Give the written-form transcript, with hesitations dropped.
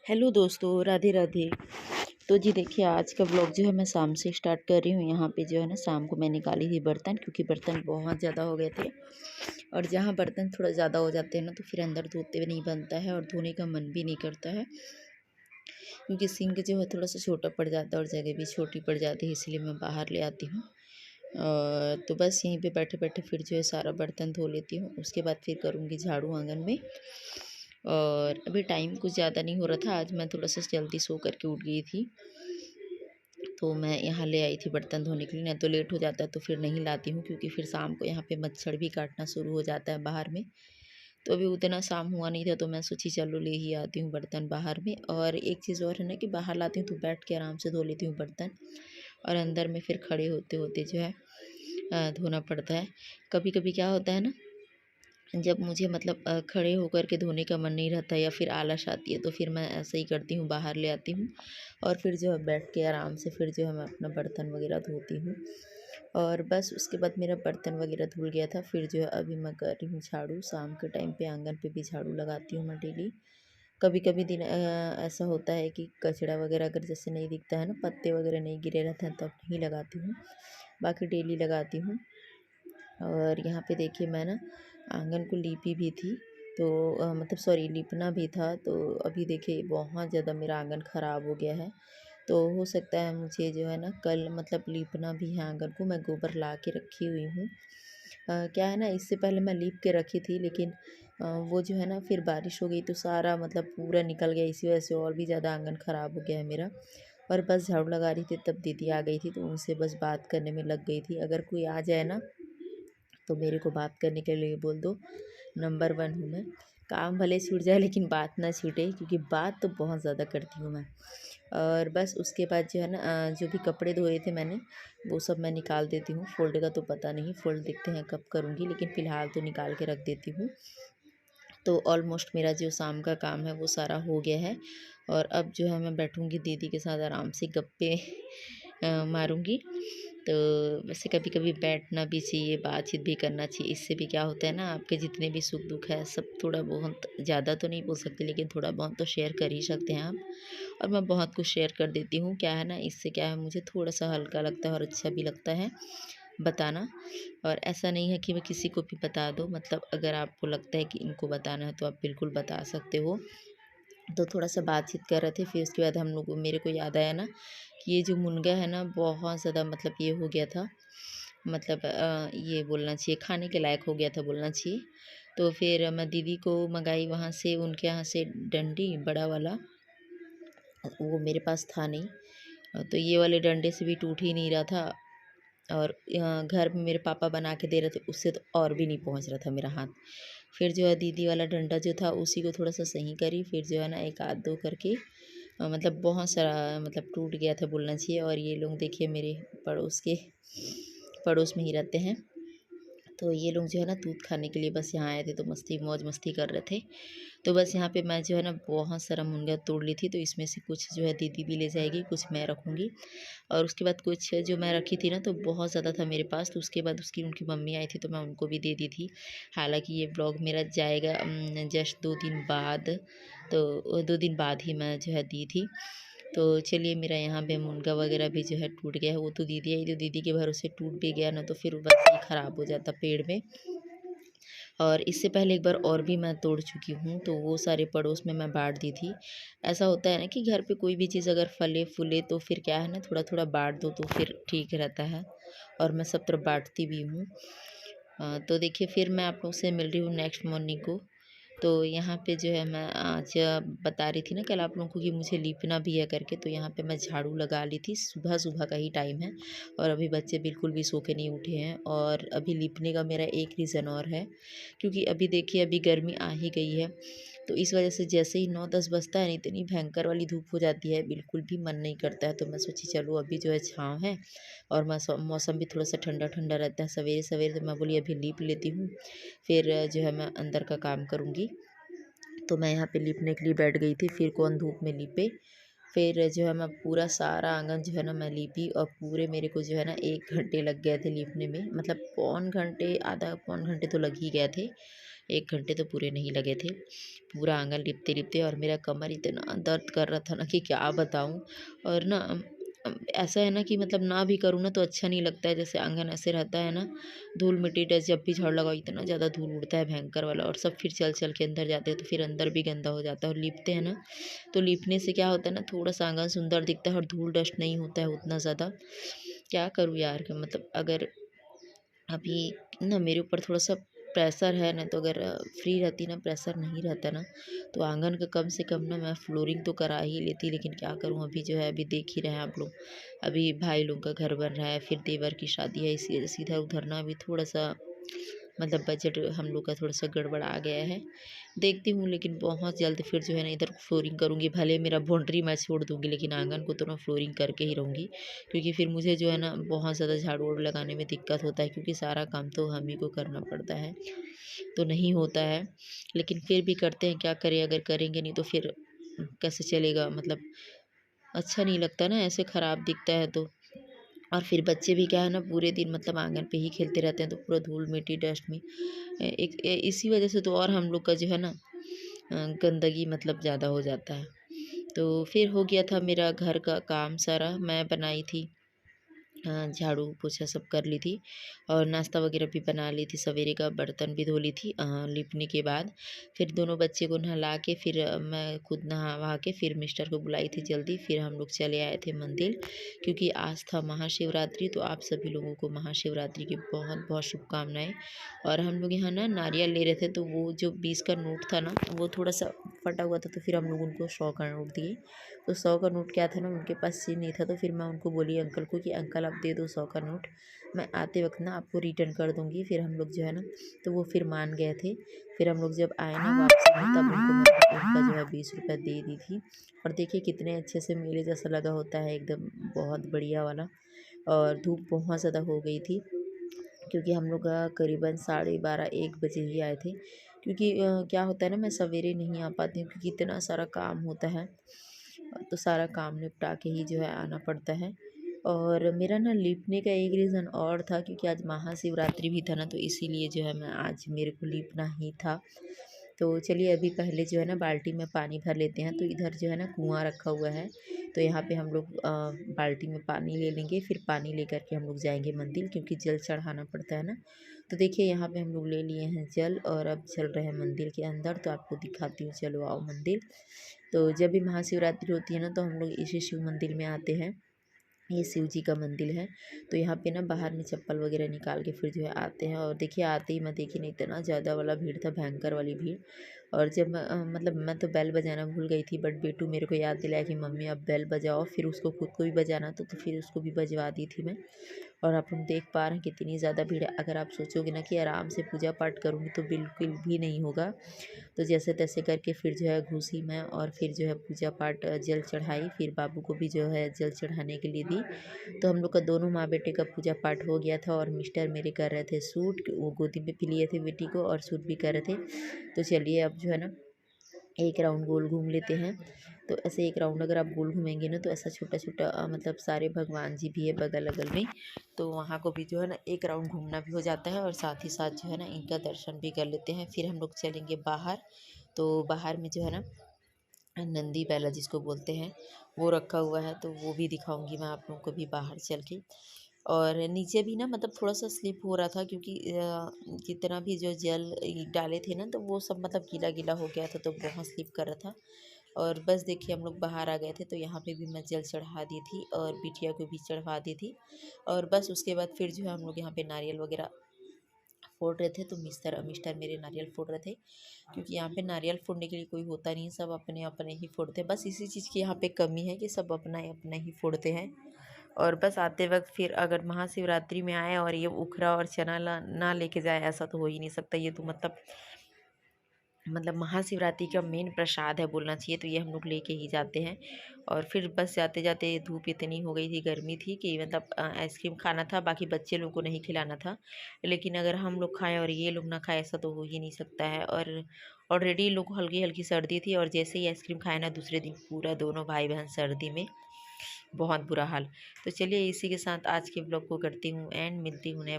Hello दोस्तों, राधे राधे। तो जी देखिए, आज का ब्लॉग जो है मैं शाम से स्टार्ट कर रही हूँ। यहाँ पे जो है ना, शाम को मैं निकाली थी बर्तन, क्योंकि बर्तन बहुत ज़्यादा हो गए थे। और जहाँ बर्तन थोड़ा ज़्यादा हो जाते हैं ना, तो फिर अंदर धोते हुए नहीं बनता है और धोने का मन भी नहीं करता है, क्योंकि सिंक जो है थोड़ा सा छोटा पड़ जाता है और जगह भी छोटी पड़ जाती है, इसलिए मैं बाहर ले आती हूँ। तो बस यहीं पे बैठे बैठे फिर जो है सारा बर्तन धो लेती हूँ। उसके बाद फिर करूँगी झाड़ू आंगन में। और अभी टाइम कुछ ज़्यादा नहीं हो रहा था, आज मैं थोड़ा सा जल्दी सो करके उठ गई थी, तो मैं यहाँ ले आई थी बर्तन धोने के लिए। नहीं तो लेट हो जाता है तो फिर नहीं लाती हूँ, क्योंकि फिर शाम को यहाँ पे मच्छर भी काटना शुरू हो जाता है बाहर में। तो अभी उतना शाम हुआ नहीं था, तो मैं सोची चलो ले ही आती हूँ बर्तन बाहर में। और एक चीज़ और है ना, कि बाहर लाती हूँ तो बैठ के आराम से धो लेती हूँ बर्तन, और अंदर में फिर खड़े होते होते जो है धोना पड़ता है। कभी कभी क्या होता है ना, जब मुझे मतलब खड़े होकर के धोने का मन नहीं रहता या फिर आलस आती है, तो फिर मैं ऐसे ही करती हूँ, बाहर ले आती हूँ और फिर जो है बैठ के आराम से फिर जो है मैं अपना बर्तन वगैरह धोती हूँ। और बस उसके बाद मेरा बर्तन वगैरह धुल गया था। फिर जो है अभी मैं कर रही हूँ झाड़ू। शाम के टाइम पे आंगन पे भी झाड़ू लगाती हूँ मैं डेली। कभी कभी दिन ऐसा होता है कि कचरा वगैरह अगर जैसे नहीं दिखता है ना, पत्ते वगैरह नहीं गिरे रहते हैं, तब नहीं लगाती हूँ, बाकी डेली लगाती हूँ। और यहाँ पे देखिए, मैं ना आंगन को लीपी भी थी, तो मतलब सॉरी, लिपना भी था। तो अभी देखिए बहुत ज़्यादा मेरा आंगन ख़राब हो गया है। तो हो सकता है मुझे जो है ना कल मतलब लीपना भी है आंगन को। मैं गोबर ला के रखी हुई हूँ। क्या है ना, इससे पहले मैं लीप के रखी थी, लेकिन वो जो है ना फिर बारिश हो गई तो सारा मतलब पूरा निकल गया। इसी वजह से और भी ज़्यादा आंगन ख़राब हो गया है मेरा। और बस झाड़ू लगा रही थी, तब दीदी आ गई थी, तो उनसे बस बात करने में लग गई थी। अगर कोई आ जाए ना, तो मेरे को बात करने के लिए बोल दो। नंबर 1 हूँ मैं। काम भले छूट जाए लेकिन बात ना छूटे, क्योंकि बात तो बहुत ज़्यादा करती हूँ मैं। और बस उसके बाद जो है ना जो भी कपड़े धोए थे मैंने, वो सब मैं निकाल देती हूँ। फ़ोल्ड का तो पता नहीं, फ़ोल्ड देखते हैं कब करूँगी, लेकिन फ़िलहाल तो निकाल के रख देती हूँ। तो ऑलमोस्ट मेरा जो शाम का काम है वो सारा हो गया है। और अब जो है मैं बैठूँगी दीदी के साथ, आराम से गप्पे मारूँगी। तो वैसे कभी कभी बैठना भी चाहिए, बातचीत भी करना चाहिए। इससे भी क्या होता है ना, आपके जितने भी सुख दुख है सब थोड़ा बहुत, ज़्यादा तो नहीं बोल सकते, लेकिन थोड़ा बहुत तो शेयर कर ही सकते हैं आप। और मैं बहुत कुछ शेयर कर देती हूँ। क्या है ना, इससे क्या है, मुझे थोड़ा सा हल्का लगता है और अच्छा भी लगता है बताना। और ऐसा नहीं है कि मैं किसी को भी बता दूँ, मतलब अगर आपको लगता है कि इनको बताना है तो आप बिल्कुल बता सकते हो। तो थोड़ा सा बातचीत कर रहे थे, फिर उसके बाद हम लोग, मेरे को याद आया ना कि ये जो मुनगा है ना बहुत ज़्यादा मतलब ये हो गया था, मतलब ये बोलना चाहिए खाने के लायक हो गया था बोलना चाहिए। तो फिर मैं दीदी को मंगाई वहाँ से, उनके यहाँ से डंडी बड़ा वाला, वो मेरे पास था नहीं। तो ये वाले डंडे से भी टूट ही नहीं रहा था। और घर में मेरे पापा बना के दे रहे थे, उससे तो और भी नहीं पहुंच रहा था मेरा हाथ। फिर जो है दीदी वाला डंडा जो था उसी को थोड़ा सा सही करी, फिर जो है ना एक आध दो करके मतलब बहुत सारा मतलब टूट गया था बोलना चाहिए। और ये लोग देखिए मेरे पड़ोस में ही रहते हैं, तो ये लोग जो है ना दूध खाने के लिए बस यहाँ आए थे, तो मस्ती मौज मस्ती कर रहे थे। तो बस यहाँ पे मैं जो है ना बहुत सारा मुनगा तोड़ ली थी, तो इसमें से कुछ जो है दीदी भी ले जाएगी, कुछ मैं रखूँगी। और उसके बाद कुछ जो मैं रखी थी ना, तो बहुत ज़्यादा था मेरे पास, तो उसके बाद उसकी उनकी मम्मी आई थी, तो मैं उनको भी दे दी थी। हालाँकि ये ब्लॉग मेरा जाएगा जस्ट 2 दिन बाद, तो 2 दिन बाद ही मैं जो है दी थी। तो चलिए, मेरा यहाँ पे मुनगा वगैरह भी जो है टूट गया है। वो तो दीदी आई, तो दीदी के भरोसे टूट भी गया ना, तो फिर वैसे ही ख़राब हो जाता पेड़ में। और इससे पहले एक बार और भी मैं तोड़ चुकी हूँ, तो वो सारे पड़ोस में मैं बाँट दी थी। ऐसा होता है ना कि घर पे कोई भी चीज़ अगर फले फूले, तो फिर क्या है ना, थोड़ा थोड़ा बाँट दो तो फिर ठीक रहता है। और मैं सब तरफ बाँटती भी हूँ। तो देखिए, फिर मैं आप लोग से मिल रही हूँ नेक्स्ट मॉर्निंग को। तो यहाँ पे जो है मैं आज बता रही थी ना कल आप लोगों को कि मुझे लीपना भी है करके, तो यहाँ पे मैं झाड़ू लगा ली थी। सुबह सुबह का ही टाइम है, और अभी बच्चे बिल्कुल भी सो के नहीं उठे हैं। और अभी लीपने का मेरा एक रीज़न और है, क्योंकि अभी देखिए अभी गर्मी आ ही गई है, तो इस वजह से जैसे ही 9-10 बजता है ना, इतनी भयंकर वाली धूप हो जाती है, बिल्कुल भी मन नहीं करता है। तो मैं सोची चलो अभी जो है छाँव है, और मौसम भी थोड़ा सा ठंडा ठंडा रहता है सवेरे सवेरे, तो मैं बोली अभी लीप लेती हूँ, फिर जो है मैं अंदर का काम करूँगी। तो मैं यहाँ पे लिपने के लिए बैठ गई थी, फिर कौन धूप में लिपे। फिर जो है मैं पूरा सारा आंगन जो है ना मैं लीपी, और पूरे मेरे को जो है ना 1 घंटे लग गए थे लीपने में, मतलब पौन घंटे, आधा पौन घंटे तो लग ही गए थे। 1 घंटे तो पूरे नहीं लगे थे पूरा आंगन लिपते-लिपते, और मेरा कमर इतना दर्द कर रहा था ना कि क्या बताऊँ। और ना ऐसा है ना कि मतलब ना भी करूँ ना तो अच्छा नहीं लगता है, जैसे आंगन ऐसे रहता है ना, धूल-मिट्टी डस्ट, जब भी झाड़ू लगाओ इतना ज़्यादा धूल उड़ता है भयंकर वाला, और सब फिर चल-चल के अंदर जाते हैं तो फिर अंदर भी गंदा हो जाता है। और लीपते हैं ना, तो लीपने से क्या होता है ना, थोड़ा-सा आंगन सुंदर दिखता है और धूल डस्ट नहीं होता है उतना ज़्यादा। क्या करूँ यार, कि मतलब अगर अभी ना मेरे ऊपर थोड़ा-सा प्रेशर है ना, तो अगर फ्री रहती ना, प्रेशर नहीं रहता ना, तो आंगन का कम से कम ना मैं फ्लोरिंग तो करा ही लेती। लेकिन क्या करूँ, अभी जो है, अभी देख ही रहे हैं आप लोग, अभी भाई लोग का घर बन रहा है, फिर देवर की शादी है, इसी इधर उधर ना अभी थोड़ा-सा मतलब बजट हम लोग का थोड़ा-सा गड़बड़ा गया है। देखती हूँ, लेकिन बहुत जल्द फिर जो है ना इधर फ्लोरिंग करूँगी, भले मेरा बाउंड्री मैं छोड़ दूँगी, लेकिन आंगन को तो मैं फ्लोरिंग करके ही रहूँगी। क्योंकि फिर मुझे जो है ना बहुत ज़्यादा झाड़ू-वाड़ू लगाने में दिक्कत होता है, क्योंकि सारा काम तो हम ही को करना पड़ता है, तो नहीं होता है। लेकिन फिर भी करते हैं, क्या करें, अगर करेंगे नहीं तो फिर कैसे चलेगा, मतलब अच्छा नहीं लगता ना ऐसे ख़राब दिखता है तो। और फिर बच्चे भी क्या है ना, पूरे दिन मतलब आंगन पे ही खेलते रहते हैं, तो पूरा धूल मिट्टी डस्ट में इसी वजह से तो और हम लोग का जो है ना गंदगी मतलब ज़्यादा हो जाता है। तो फिर हो गया था मेरा घर का काम सारा, मैं बनाई थी, झाड़ू पोछा सब कर ली थी, और नाश्ता वगैरह भी बना ली थी, सवेरे का बर्तन भी धो ली थी लिपने के बाद। फिर दोनों बच्चे को नहला के फिर मैं खुद नहा वहा के फिर मिस्टर को बुलाई थी जल्दी, फिर हम लोग चले आए थे मंदिर, क्योंकि आज था महाशिवरात्रि। तो आप सभी लोगों को महाशिवरात्रि की बहुत बहुत शुभकामनाएं। और हम लोग यहाँ ना नारियल ले रहे थे, तो वो जो 20 का नोट था ना, वो थोड़ा सा फटा हुआ था, तो फिर हम लोग उनको 100 का नोट दिए। तो 100 का नोट क्या था ना, उनके पास चेंज नहीं था, तो फिर मैं उनको बोली अंकल को कि अंकल आप दे दो 100 का नोट, मैं आते वक्त ना आपको रिटर्न कर दूँगी। फिर हम लोग जो है ना, तो वो फिर मान गए थे। फिर हम लोग जब आए ना वापसी में, तब उनको मैं उनका जो है 20 रुपये दे दी थी। और देखिए कितने अच्छे से मेले जैसा लगा होता है, एकदम बहुत बढ़िया वाला। और धूप बहुत ज़्यादा हो गई थी, क्योंकि हम लोग करीबन 12:30 1 बजे ही आए थे। क्योंकि क्या होता है ना, मैं सवेरे नहीं आ पाती हूँ, क्योंकि इतना सारा काम होता है, तो सारा काम निपटा के ही जो है आना पड़ता है। और मेरा ना लीपने का एक रीज़न और था, क्योंकि आज महाशिवरात्रि भी था ना, तो इसीलिए जो है मैं आज मेरे को लीपना ही था। तो चलिए अभी पहले जो है ना बाल्टी में पानी भर लेते हैं। तो इधर जो है ना कुआँ रखा हुआ है, तो यहाँ पे हम लोग बाल्टी में पानी ले लेंगे, फिर पानी लेकर के हम लोग जाएंगे मंदिर, क्योंकि जल चढ़ाना पड़ता है ना। तो देखिए यहाँ पे हम लोग ले लिए हैं जल, और अब चल रहे हैं मंदिर के अंदर। तो आपको दिखाती हूँ, चलो आओ मंदिर। तो जब भी महाशिवरात्रि होती है ना, तो हम लोग इसी शिव मंदिर में आते हैं। ये शिव जी का मंदिर है। तो यहाँ पे ना बाहर में चप्पल वगैरह निकाल के फिर जो है आते हैं। और देखिए आते ही मैं देखी नहीं, इतना ज़्यादा वाला भीड़ था, भयंकर वाली भीड़। और जब मतलब मैं तो बेल बजाना भूल गई थी, बट बेटू मेरे को याद दिलाया कि मम्मी अब बेल बजाओ। फिर उसको खुद को भी बजाना था, तो फिर उसको भी बजवा दी थी मैं। और आप लोग देख पा रहे हैं कितनी ज़्यादा भीड़ है। अगर आप सोचोगे ना कि आराम से पूजा पाठ करूँगी, तो बिल्कुल भी नहीं होगा। तो जैसे तैसे करके फिर जो है घुसी मैं, और फिर जो है पूजा पाठ जल चढ़ाई, फिर बाबू को भी जो है जल चढ़ाने के लिए दी। तो हम लोग का दोनों माँ बेटे का पूजा पाठ हो गया था। और मिस्टर मेरे कर रहे थे सूट, वो गोदी में भी लिए थे बेटी को, और सूट भी कर रहे थे। तो चलिए अब जो है ना एक राउंड गोल घूम लेते हैं। तो ऐसे एक राउंड अगर आप गोल घूमेंगे ना, तो ऐसा छोटा छोटा मतलब सारे भगवान जी भी है बगल अगल में, तो वहाँ को भी जो है ना एक राउंड घूमना भी हो जाता है, और साथ ही साथ जो है ना इनका दर्शन भी कर लेते हैं। फिर हम लोग चलेंगे बाहर। तो बाहर में जो है ना नंदी बैला जिसको बोलते हैं, वो रखा हुआ है, तो वो भी दिखाऊंगी मैं आप लोगों को भी बाहर चल के। और नीचे भी ना मतलब थोड़ा सा स्लिप हो रहा था, क्योंकि जितना भी जो जल डाले थे ना, तो वो सब मतलब गीला गीला हो गया था, तो बहुत स्लिप कर रहा था। और बस देखिए हम लोग बाहर आ गए थे, तो यहाँ पे भी मैं जल चढ़ा दी थी, और बिटिया को भी चढ़वा दी थी। और बस उसके बाद फिर जो है हम लोग यहाँ पे नारियल वगैरह फोड़ रहे थे। तो मिस्टर मिस्टर मेरे नारियल फोड़ रहे थे, क्योंकि यहाँ पे नारियल फोड़ने के लिए कोई होता नहीं, सब अपने अपने ही फोड़ते हैं। बस इसी चीज़ की यहाँ पे कमी है कि सब अपना ही अपना ही फोड़ते हैं। और बस आते वक्त फिर अगर महाशिवरात्रि में आए और ये उखरा और चना ना लेके जाए, ऐसा तो हो ही नहीं सकता। ये तो मतलब महाशिवरात्रि का मेन प्रसाद है बोलना चाहिए, तो ये हम लोग लेके ही जाते हैं। और फिर बस जाते जाते धूप इतनी हो गई थी, गर्मी थी, कि मतलब आइसक्रीम खाना था, बाकी बच्चे लोगों को नहीं खिलाना था। लेकिन अगर हम लोग खाएं और ये लोग ना खाएं, ऐसा तो हो ही नहीं सकता है। और ऑलरेडी लोग को हल्की हल्की सर्दी थी, और जैसे ही आइसक्रीम खाए ना, दूसरे दिन पूरा दोनों भाई बहन सर्दी में बहुत बुरा हाल। तो चलिए इसी के साथ आज के ब्लॉग को करती हूँ एंड, मिलती हूँ नए